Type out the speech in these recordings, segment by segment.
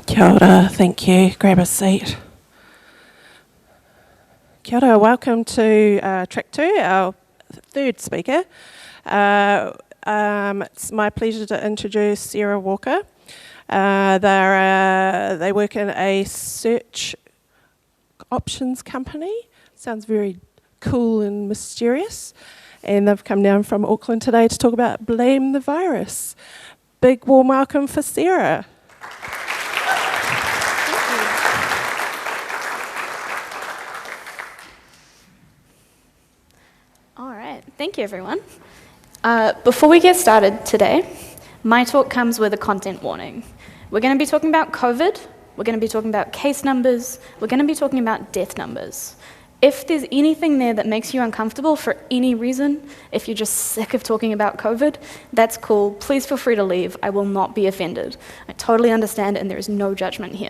Kia ora, thank you. Grab a seat. Kia ora, welcome to track 2, our third speaker. It's my pleasure to introduce Sera Walker. They work in a search options company. Sounds very cool and mysterious. And they've come down from Auckland today to talk about Blame the Virus. Big warm welcome for Sera. All right, thank you everyone. Before we get started today, my talk comes with a content warning. We're going to be talking about COVID, we're going to be talking about case numbers, we're going to be talking about death numbers. If there's anything there that makes you uncomfortable for any reason, if you're just sick of talking about COVID, that's cool. Please feel free to leave. I will not be offended. I totally understand, and there is no judgment here.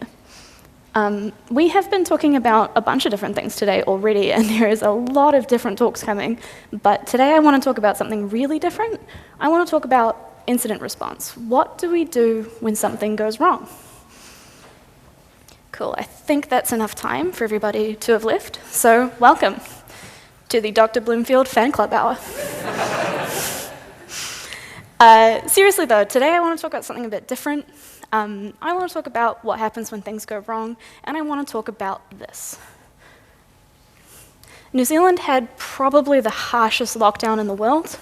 We have been talking about a bunch of different things today already, and there is a lot of different talks coming, but today I want to talk about something really different. I want to talk about incident response. What do we do when something goes wrong? Cool, I think that's enough time for everybody to have left, so welcome to the Dr. Bloomfield Fan Club Hour. Seriously though, today I want to talk about something a bit different. I want to talk about what happens when things go wrong, and I want to talk about this. New Zealand had probably the harshest lockdown in the world.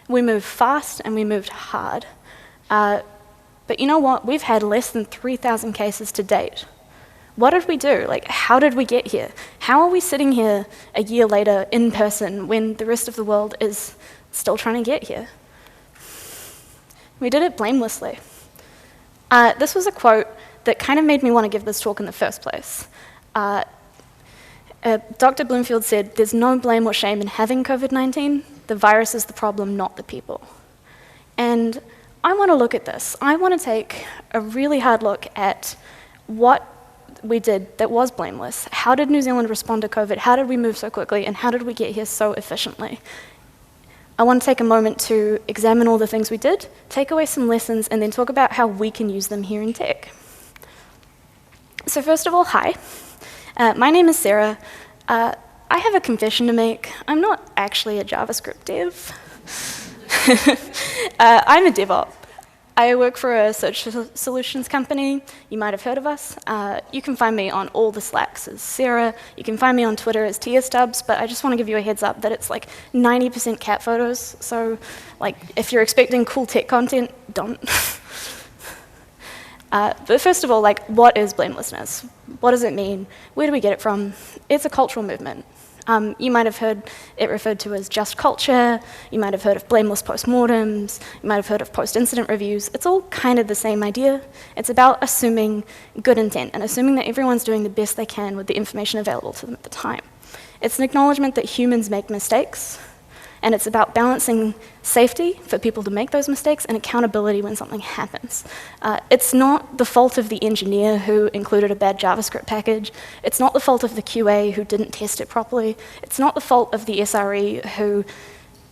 We moved fast and we moved hard. But you know what? We've had less than 3,000 cases to date. What did we do? Like, how did we get here? How are we sitting here a year later in person when the rest of the world is still trying to get here? We did it blamelessly. This was a quote that kind of made me want to give this talk in the first place. Dr. Bloomfield said, "There's no blame or shame in having COVID-19. The virus is the problem, not the people." And I want to look at this. I want to take a really hard look at what we did that was blameless. How did New Zealand respond to COVID? How did we move so quickly? And how did we get here so efficiently? I want to take a moment to examine all the things we did, take away some lessons, and then talk about how we can use them here in tech. So first of all, hi. My name is Sera. I have a confession to make. I'm not actually a JavaScript dev. I'm a DevOps. I work for a search solutions company. You might have heard of us. You can find me on all the Slacks as Sera. You can find me on Twitter as TSDubs, but I just want to give you a heads up that it's like 90% cat photos. So like, if you're expecting cool tech content, don't. But first of all, like, what is blamelessness? What does it mean? Where do we get it from? It's a cultural movement. You might have heard it referred to as just culture, you might have heard of blameless postmortems, you might have heard of post-incident reviews. It's all kind of the same idea. It's about assuming good intent and assuming that everyone's doing the best they can with the information available to them at the time. It's an acknowledgement that humans make mistakes, and it's about balancing safety for people to make those mistakes and accountability when something happens. It's not the fault of the engineer who included a bad JavaScript package. It's not the fault of the QA who didn't test it properly. It's not the fault of the SRE who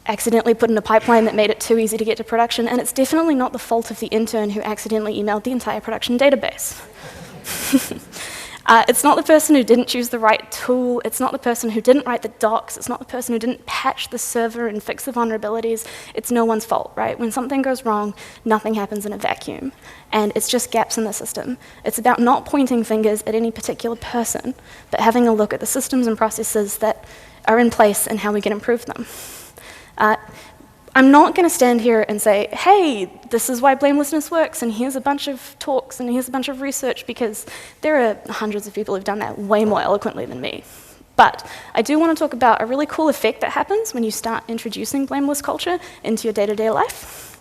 accidentally put in a pipeline that made it too easy to get to production. And it's definitely not the fault of the intern who accidentally emailed the entire production database. It's not the person who didn't choose the right tool, it's not the person who didn't write the docs, it's not the person who didn't patch the server and fix the vulnerabilities. It's no one's fault, right? When something goes wrong, nothing happens in a vacuum. And it's just gaps in the system. It's about not pointing fingers at any particular person, but having a look at the systems and processes that are in place and how we can improve them. I'm not going to stand here and say, hey, this is why blamelessness works, and here's a bunch of talks, and here's a bunch of research, because there are hundreds of people who've done that way more eloquently than me. But I do want to talk about a really cool effect that happens when you start introducing blameless culture into your day-to-day life.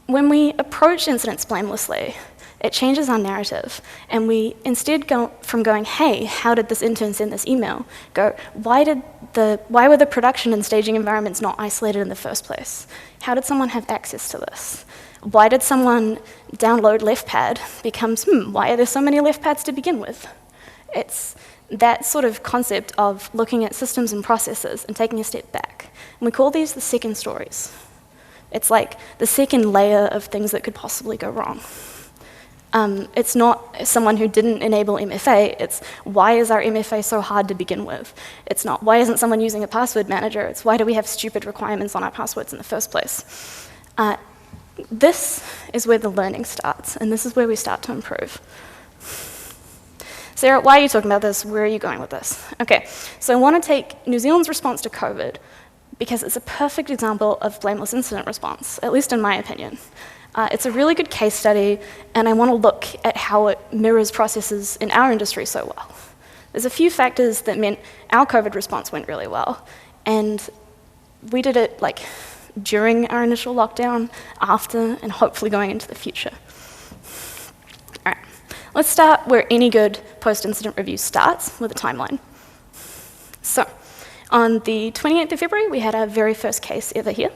When we approach incidents blamelessly, it changes our narrative, and we instead go from going, hey, how did this intern send this email, go, why were the production and staging environments not isolated in the first place? How did someone have access to this? Why did someone download LeftPad becomes, why are there so many LeftPads to begin with? It's that sort of concept of looking at systems and processes and taking a step back. And we call these the second stories. It's like the second layer of things that could possibly go wrong. It's not someone who didn't enable MFA, it's why is our MFA so hard to begin with? It's not why isn't someone using a password manager, it's why do we have stupid requirements on our passwords in the first place? This is where the learning starts, and this is where we start to improve. Sera, why are you talking about this? Where are you going with this? Okay, so I want to take New Zealand's response to COVID because it's a perfect example of blameless incident response, at least in my opinion. It's a really good case study, and I want to look at how it mirrors processes in our industry so well. There's a few factors that meant our COVID response went really well, and we did it like during our initial lockdown, after, and hopefully going into the future. All right, let's start where any good post-incident review starts, with a timeline. So, on the 28th of February, we had our very first case ever here.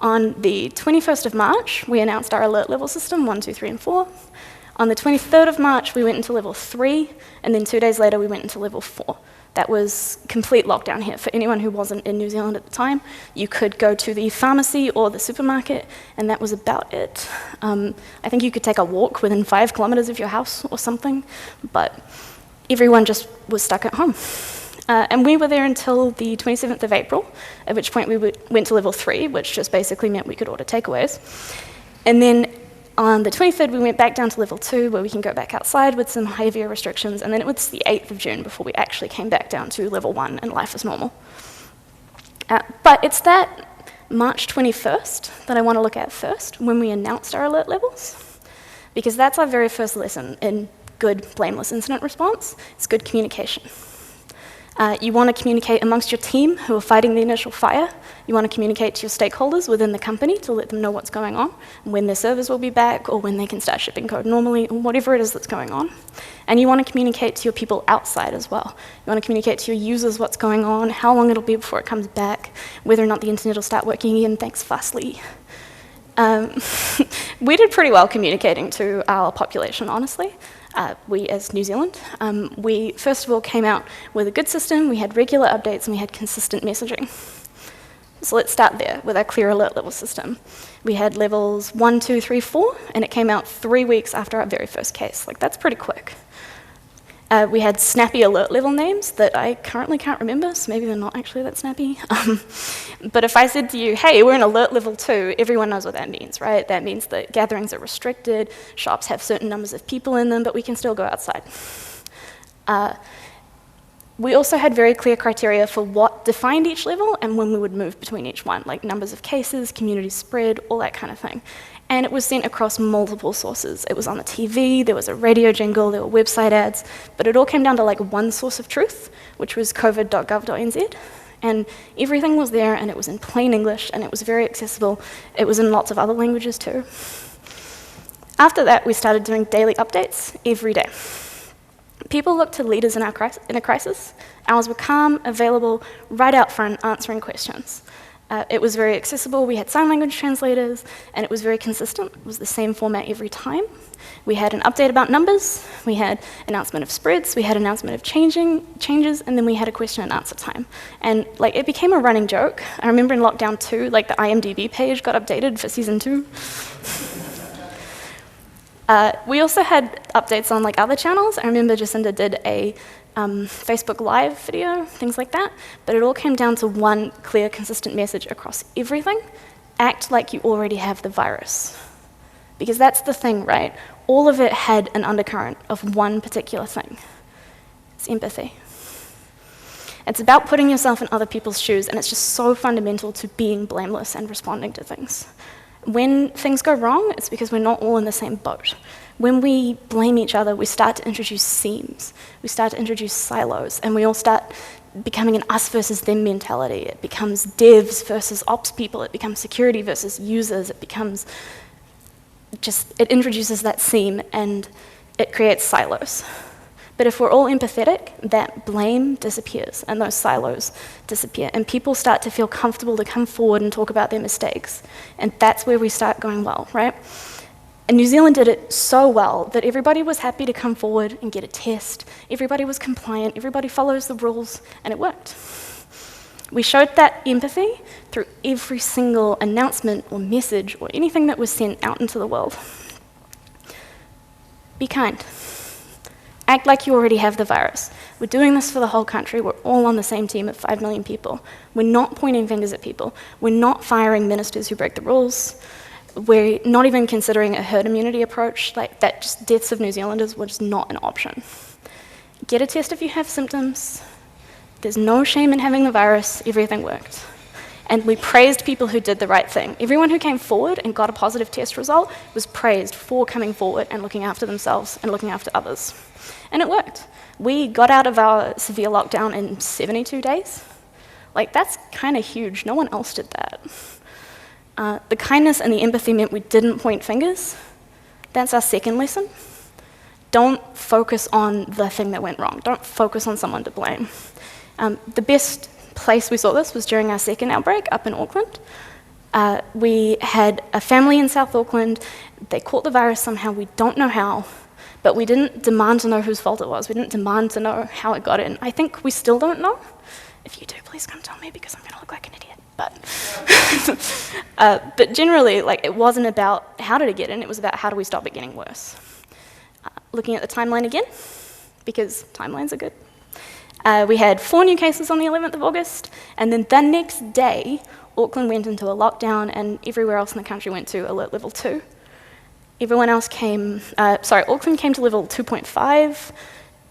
On the 21st of March, we announced our alert level system, 1, 2, 3, and 4. On the 23rd of March, we went into level 3, and then 2 days later, we went into level 4. That was complete lockdown here. For anyone who wasn't in New Zealand at the time, you could go to the pharmacy or the supermarket, and that was about it. I think you could take a walk within 5 kilometers of your house or something, but everyone just was stuck at home. And we were there until the 27th of April, at which point we went to level 3, which just basically meant we could order takeaways. And then on the 23rd, we went back down to level 2, where we can go back outside with some heavier restrictions, and then it was the 8th of June before we actually came back down to level 1 and life as normal. But it's that March 21st that I want to look at first, when we announced our alert levels, because that's our very first lesson in good blameless incident response. It's good communication. You want to communicate amongst your team who are fighting the initial fire. You want to communicate to your stakeholders within the company to let them know what's going on, and when their servers will be back, or when they can start shipping code normally, or whatever it is that's going on. And you want to communicate to your people outside as well. You want to communicate to your users what's going on, how long it'll be before it comes back, whether or not the internet will start working again, thanks Fastly. We did pretty well communicating to our population, honestly. We, as New Zealand, we first of all came out with a good system, we had regular updates, and we had consistent messaging. So let's start there with our clear alert level system. We had levels 1, 2, 3, 4, and it came out 3 weeks after our very first case. Like, that's pretty quick. We had snappy alert level names that I currently can't remember, so maybe they're not actually that snappy. But if I said to you, hey, we're in alert level 2, everyone knows what that means, right? That means that gatherings are restricted, shops have certain numbers of people in them, but we can still go outside. We also had very clear criteria for what defined each level and when we would move between each one, like numbers of cases, community spread, all that kind of thing. And it was sent across multiple sources. It was on the TV, there was a radio jingle, there were website ads, but it all came down to like one source of truth, which was covid.gov.nz. And everything was there, and it was in plain English, and it was very accessible. It was in lots of other languages too. After that, we started doing daily updates every day. People looked to leaders in a crisis. Ours were calm, available, right out front, answering questions. It was very accessible, we had sign language translators, and it was very consistent. It was the same format every time. We had an update about numbers, we had announcement of spreads, we had announcement of changes, and then we had a question and answer time. And like, it became a running joke. I remember in lockdown 2, like the IMDb page got updated for season 2. We also had updates on like other channels. I remember Jacinda did a Facebook Live video, things like that, but it all came down to one clear, consistent message across everything: act like you already have the virus. Because that's the thing, right? All of it had an undercurrent of one particular thing. It's empathy. It's about putting yourself in other people's shoes, and it's just so fundamental to being blameless and responding to things. When things go wrong, it's because we're not all in the same boat. When we blame each other, we start to introduce seams, we start to introduce silos, and we all start becoming an us versus them mentality. It becomes devs versus ops people, it becomes security versus users, it becomes it introduces that seam and it creates silos. But if we're all empathetic, that blame disappears and those silos disappear, and people start to feel comfortable to come forward and talk about their mistakes. And that's where we start going well, right? And New Zealand did it so well that everybody was happy to come forward and get a test. Everybody was compliant, everybody follows the rules, and it worked. We showed that empathy through every single announcement or message or anything that was sent out into the world. Be kind. Act like you already have the virus. We're doing this for the whole country. We're all on the same team of 5 million people. We're not pointing fingers at people. We're not firing ministers who break the rules. We're not even considering a herd immunity approach. Like that, just deaths of New Zealanders was just not an option. Get a test if you have symptoms. There's no shame in having the virus. Everything worked. And we praised people who did the right thing. Everyone who came forward and got a positive test result was praised for coming forward and looking after themselves and looking after others. And it worked. We got out of our severe lockdown in 72 days. Like, that's kind of huge. No one else did that. The kindness and the empathy meant we didn't point fingers. That's our second lesson. Don't focus on the thing that went wrong. Don't focus on someone to blame. The best place we saw this was during our second outbreak up in Auckland. We had a family in South Auckland. They caught the virus somehow. We don't know how, but we didn't demand to know whose fault it was. We didn't demand to know how it got in. I think we still don't know. If you do, please come tell me because I'm going to look like an idiot. But generally, like, it wasn't about how did it get in. It was about how do we stop it getting worse. Looking at the timeline again, because timelines are good. We had 4 new cases on the 11th of August, and then the next day, Auckland went into a lockdown, and everywhere else in the country went to alert level 2. Auckland came to level 2.5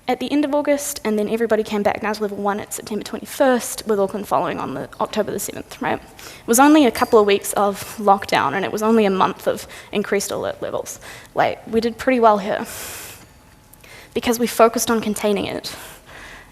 at the end of August, and then everybody came back now to level 1 at September 21st, with Auckland following on the October the 7th, right? It was only a couple of weeks of lockdown, and it was only a month of increased alert levels. Like, we did pretty well here, because we focused on containing it.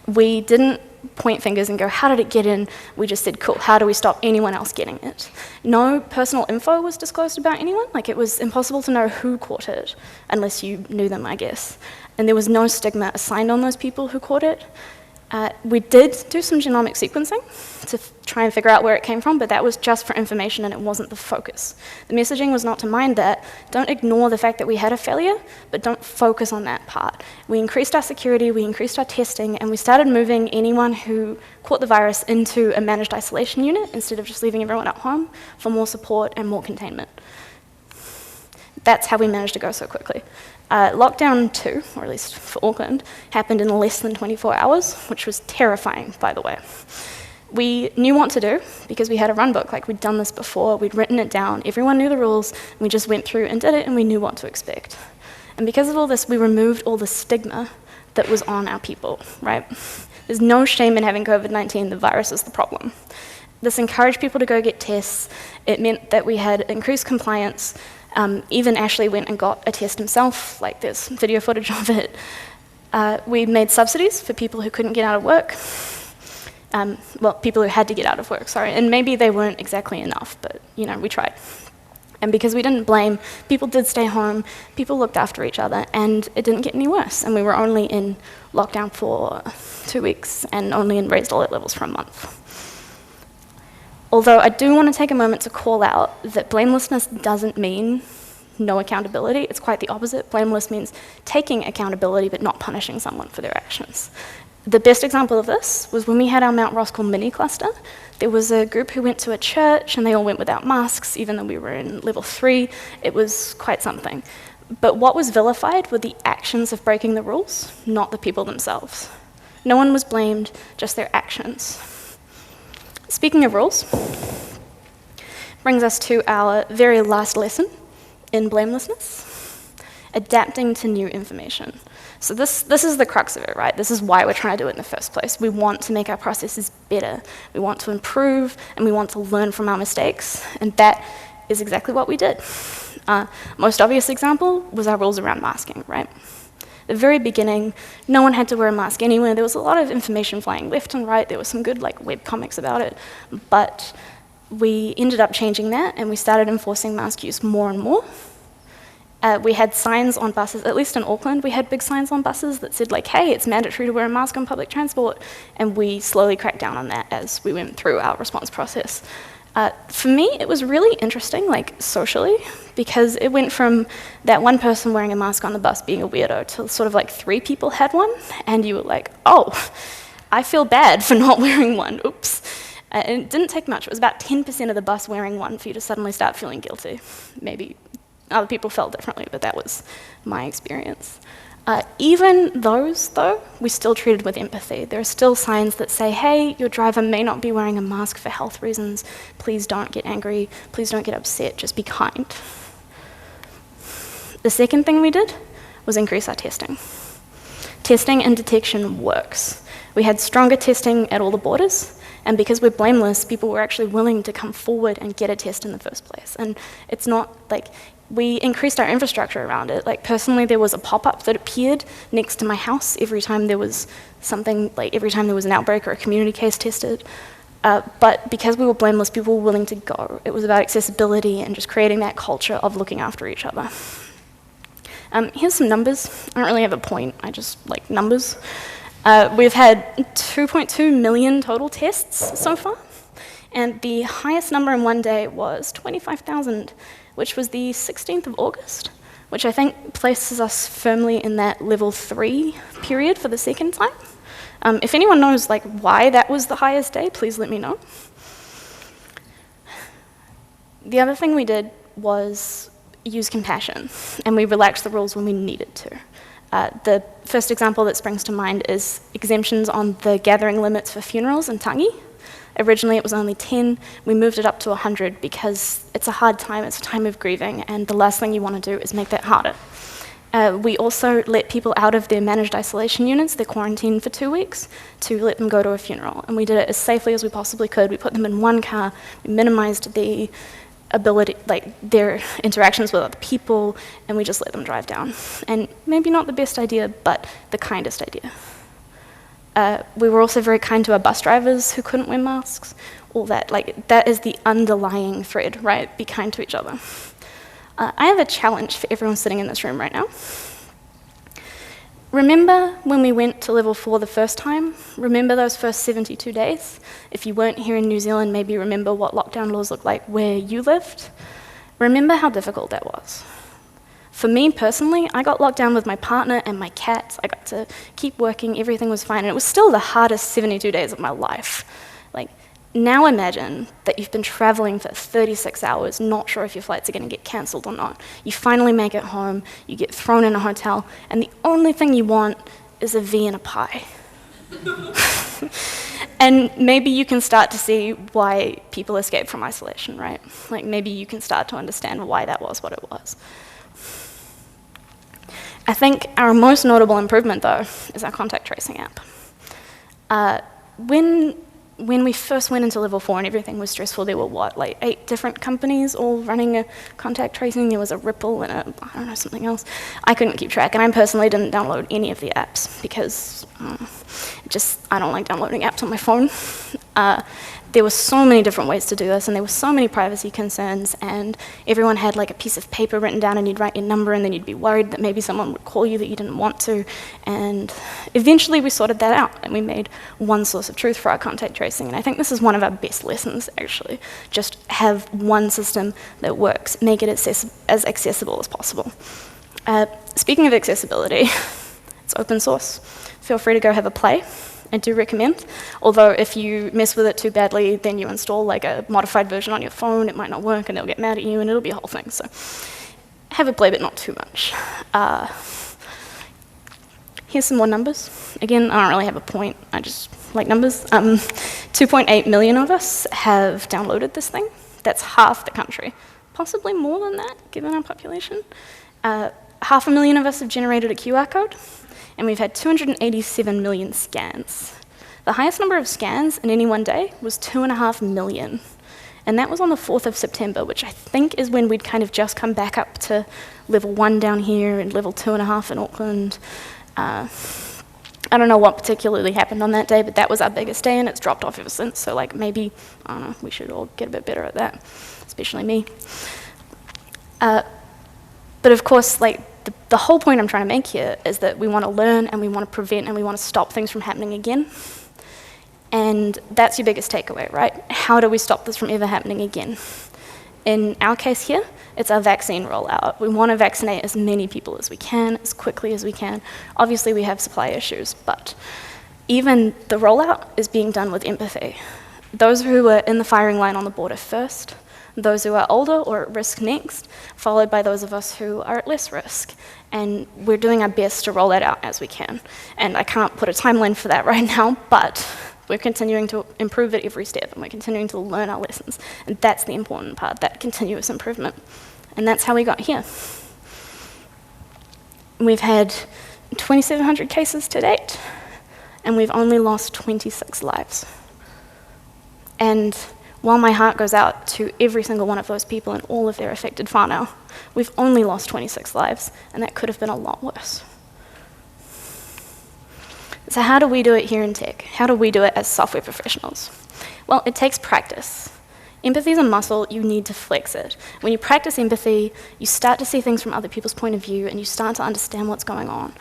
We didn't point fingers and go, how did it get in? We just said, cool, how do we stop anyone else getting it? No personal info was disclosed about anyone. Like, it was impossible to know who caught it, unless you knew them, I guess. And there was no stigma assigned on those people who caught it. We did do some genomic sequencing to try and figure out where it came from, but that was just for information and it wasn't the focus. The messaging was not to mind that. Don't ignore the fact that we had a failure, but don't focus on that part. We increased our security, we increased our testing, and we started moving anyone who caught the virus into a managed isolation unit instead of just leaving everyone at home for more support and more containment. That's how we managed to go so quickly. Lockdown 2, or at least for Auckland, happened in less than 24 hours, which was terrifying, by the way. We knew what to do because we had a run book. Like, we'd done this before, we'd written it down, everyone knew the rules, and we just went through and did it, and we knew what to expect. And because of all this, we removed all the stigma that was on our people, right? There's no shame in having COVID-19, the virus is the problem. This encouraged people to go get tests. It meant that we had increased compliance. Even Ashley went and got a test himself, like there's video footage of it. We made subsidies for people who couldn't get out of work. Well, people who had to get out of work, sorry. And maybe they weren't exactly enough, but, you know, we tried. And because we didn't blame, people did stay home, people looked after each other, and it didn't get any worse. And we were only in lockdown for 2 weeks and only in raised alert levels for a month. Although I do want to take a moment to call out that blamelessness doesn't mean no accountability. It's quite the opposite. Blameless means taking accountability but not punishing someone for their actions. The best example of this was when we had our Mount Roskill mini cluster. There was a group who went to a church and they all went without masks, even though we were in level 3. It was quite something. But what was vilified were the actions of breaking the rules, not the people themselves. No one was blamed, just their actions. Speaking of rules, brings us to our very last lesson in blamelessness, adapting to new information. So this is the crux of it, right? This is why we're trying to do it in the first place. We want to make our processes better. We want to improve, and we want to learn from our mistakes, and that is exactly what we did. Most obvious example was our rules around masking, right? The very beginning, no one had to wear a mask anywhere. There was a lot of information flying left and right. There was some good web comics about it. But we ended up changing that, and we started enforcing mask use more and more. We had signs on buses, at least in Auckland, we had big signs on buses that said, like, hey, it's mandatory to wear a mask on public transport. And we slowly cracked down on that as we went through our response process. For me, it was really interesting, socially, because it went from that one person wearing a mask on the bus being a weirdo to sort of 3 people had one, and you were like, oh, I feel bad for not wearing one, oops. And it didn't take much. It was about 10% of the bus wearing one for you to suddenly start feeling guilty. Maybe Other people felt differently, but that was my experience. Even those, though, we still treated with empathy. There are still signs that say, hey, your driver may not be wearing a mask for health reasons. Please don't get angry. Please don't get upset. Just be kind. The second thing we did was increase our testing. Testing and detection works. We had stronger testing at all the borders, and because we're blameless, people were actually willing to come forward and get a test in the first place. And it's not like we increased our infrastructure around it. Like personally, there was a pop-up that appeared next to my house every time there was something, like every time there was an outbreak or a community case tested. But because we were blameless, people were willing to go. It was about accessibility and just creating that culture of looking after each other. Here's some numbers. I don't really have a point, I just like numbers. We've had 2.2 million total tests so far, and the highest number in one day was 25,000, which was the 16th of August, which I think places us firmly in that level 3 period for the second time. If anyone knows like why that was the highest day, please let me know. The other thing we did was use compassion, and we relaxed the rules when we needed to. The first example that springs to mind is exemptions on the gathering limits for funerals and tangi. Originally it was only 10, we moved it up to 100 because it's a hard time, it's a time of grieving, and the last thing you want to do is make that harder. We also let people out of their managed isolation units, they're quarantined for 2 weeks, to let them go to a funeral. And we did it as safely as we possibly could. We put them in one car, we minimized the ability, like their interactions with other people, and we just let them drive down. And maybe not the best idea, but the kindest idea. We were also very kind to our bus drivers who couldn't wear masks. All that, like that is the underlying thread, right? Be kind to each other. I have a challenge for everyone sitting in this room right now. Remember when we went to level 4 the first time? Remember those first 72 days? If you weren't here in New Zealand, maybe remember what lockdown laws looked like where you lived. Remember how difficult that was. For me personally, I got locked down with my partner and my cats. I got to keep working, everything was fine, and it was still the hardest 72 days of my life. Like, now imagine that you've been traveling for 36 hours, not sure if your flights are going to get cancelled or not. You finally make it home, you get thrown in a hotel, and the only thing you want is a V and a pie. And maybe you can start to see why people escape from isolation, right? Like maybe you can start to understand why that was what it was. I think our most notable improvement, though, is our contact tracing app. When we first went into level 4 and everything was stressful, there were like 8 different companies all running a contact tracing. There was a Ripple and I don't know, something else. I couldn't keep track, and I personally didn't download any of the apps because I don't like downloading apps on my phone. There were so many different ways to do this, and there were so many privacy concerns, and everyone had like a piece of paper written down, and you'd write your number, and then you'd be worried that maybe someone would call you that you didn't want to. And eventually we sorted that out, and we made one source of truth for our contact tracing. And I think this is one of our best lessons, actually. Just have one system that works, make it as accessible as possible. Speaking of accessibility, it's open source. Feel free to go have a play. I do recommend, although if you mess with it too badly, then you install like a modified version on your phone, it might not work, and they'll get mad at you, and it'll be a whole thing. So have a play, but not too much. Here's some more numbers. Again, I don't really have a point, I just like numbers. 2.8 million of us have downloaded this thing. That's half the country. Possibly more than that, given our population. 500,000 of us have generated a QR code. And we've had 287 million scans. The highest number of scans in any one day was 2.5 million. And that was on the 4th of September, which I think is when we'd kind of just come back up to level 1 down here and level 2.5 in Auckland. I don't know what particularly happened on that day, but that was our biggest day, and it's dropped off ever since. So like maybe, I don't know, we should all get a bit better at that, especially me. But of course, like, the whole point I'm trying to make here is that we want to learn, and we want to prevent, and we want to stop things from happening again. And that's your biggest takeaway, right? How do we stop this from ever happening again? In our case here, it's our vaccine rollout. We want to vaccinate as many people as we can, as quickly as we can. Obviously, we have supply issues, but even the rollout is being done with empathy. Those who were in the firing line on the border first, those who are older or at risk next, followed by those of us who are at less risk. And we're doing our best to roll that out as we can. And I can't put a timeline for that right now, but we're continuing to improve at every step, and we're continuing to learn our lessons. And that's the important part, that continuous improvement. And that's how we got here. We've had 2,700 cases to date, and we've only lost 26 lives. And while my heart goes out to every single one of those people and all of their affected whānau, we've only lost 26 lives, and that could have been a lot worse. So how do we do it here in tech? How do we do it as software professionals? Well, it takes practice. Empathy is a muscle, you need to flex it. When you practice empathy, you start to see things from other people's point of view, and you start to understand what's going on.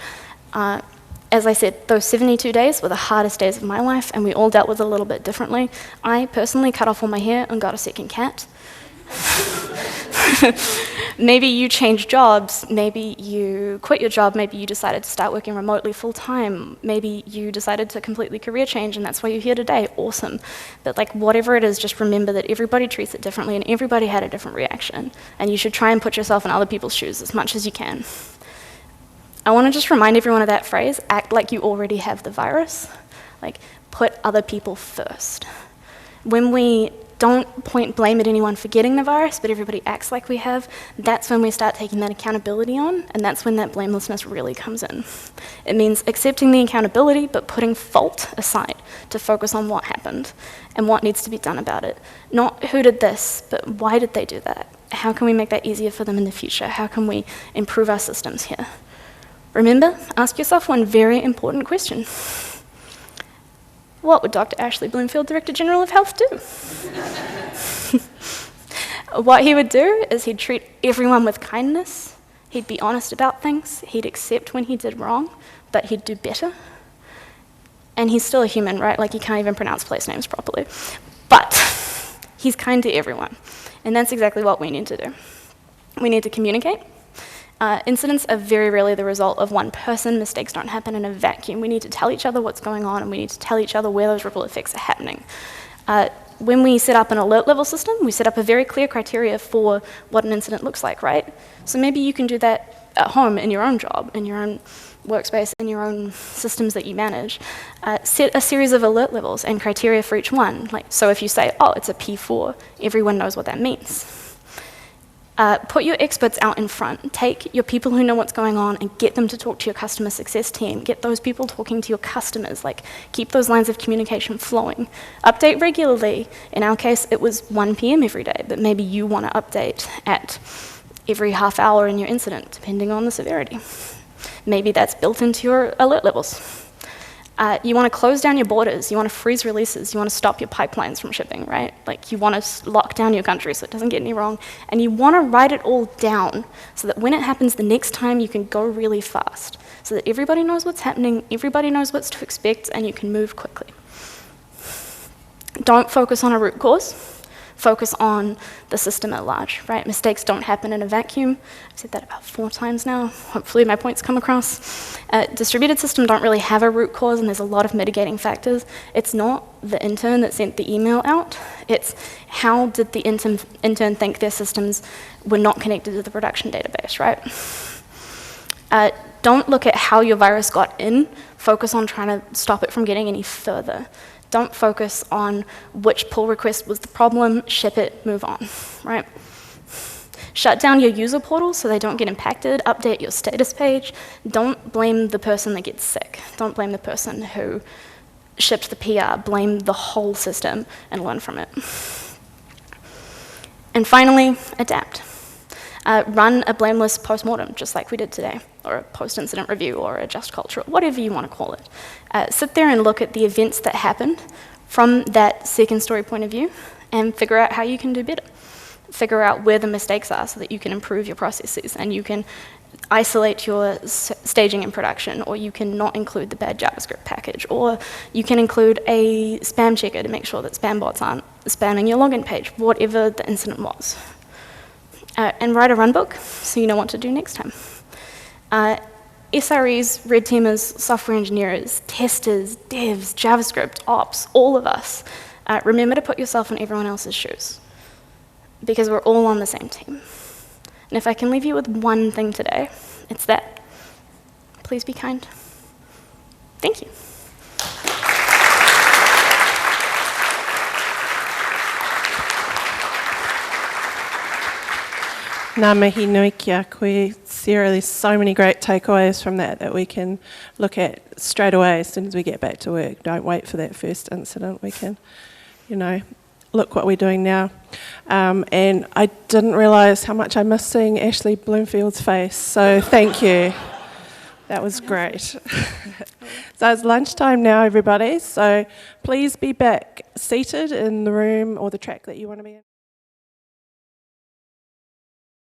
As I said, those 72 days were the hardest days of my life, and we all dealt with it a little bit differently. I personally cut off all my hair and got a second cat. Maybe you changed jobs, maybe you quit your job, maybe you decided to start working remotely full-time, maybe you decided to completely career change and that's why you're here today, awesome. But like whatever it is, just remember that everybody treats it differently and everybody had a different reaction. And you should try and put yourself in other people's shoes as much as you can. I want to just remind everyone of that phrase, act like you already have the virus. Like, put other people first. When we don't point blame at anyone for getting the virus, but everybody acts like we have, that's when we start taking that accountability on, and that's when that blamelessness really comes in. It means accepting the accountability, but putting fault aside to focus on what happened and what needs to be done about it. Not who did this, but why did they do that? How can we make that easier for them in the future? How can we improve our systems here? Remember, ask yourself one very important question. What would Dr. Ashley Bloomfield, Director General of Health, do? What he would do is he'd treat everyone with kindness, he'd be honest about things, he'd accept when he did wrong, but he'd do better. And he's still a human, right? Like, he can't even pronounce place names properly. But he's kind to everyone, and that's exactly what we need to do. We need to communicate. Incidents are very rarely the result of one person. Mistakes don't happen in a vacuum. We need to tell each other what's going on, and we need to tell each other where those ripple effects are happening. When we set up an alert level system, we set up a very clear criteria for what an incident looks like, right? So maybe you can do that at home in your own job, in your own workspace, in your own systems that you manage. Set a series of alert levels and criteria for each one. Like, so if you say, oh, it's a P4, everyone knows what that means. Put your experts out in front. Take your people who know what's going on and get them to talk to your customer success team. Get those people talking to your customers. Like, keep those lines of communication flowing. Update regularly. In our case, it was 1 p.m. every day, but maybe you want to update at every half hour in your incident, depending on the severity. Maybe that's built into your alert levels. You want to close down your borders, you want to freeze releases, you want to stop your pipelines from shipping, right? Like, you want to lock down your country so it doesn't get any wrong, and you want to write it all down so that when it happens the next time, you can go really fast, so that everybody knows what's happening, everybody knows what to expect, and you can move quickly. Don't focus on a root cause. Focus on the system at large, right? Mistakes don't happen in a vacuum. I've said that about 4 times now. Hopefully my points come across. Distributed systems don't really have a root cause, and there's a lot of mitigating factors. It's not the intern that sent the email out. It's how did the intern think their systems were not connected to the production database, right? Don't look at how your virus got in. Focus on trying to stop it from getting any further. Don't focus on which pull request was the problem, ship it, move on, right? Shut down your user portals so they don't get impacted, update your status page. Don't blame the person that gets sick. Don't blame the person who shipped the PR. Blame the whole system and learn from it. And finally, adapt. Run a blameless postmortem, just like we did today, or a post-incident review, or a just culture, whatever you want to call it. Sit there and look at the events that happened from that second story point of view and figure out how you can do better. Figure out where the mistakes are so that you can improve your processes and you can isolate your staging in production, or you can not include the bad JavaScript package, or you can include a spam checker to make sure that spam bots aren't spamming your login page, whatever the incident was. And write a runbook so you know what to do next time. SREs, red teamers, software engineers, testers, devs, JavaScript, ops, all of us, remember to put yourself in everyone else's shoes. because we're all on the same team. And if I can leave you with one thing today, it's that. Please be kind. Thank you. Ngā mihi nui ki a koe, Sera. There's so many great takeaways from that we can look at straight away as soon as we get back to work. Don't wait for that first incident. We can, look what we're doing now. And I didn't realise how much I missed seeing Ashley Bloomfield's face, so thank you. That was great. So it's lunchtime now, everybody, so please be back seated in the room or the track that you want to be in.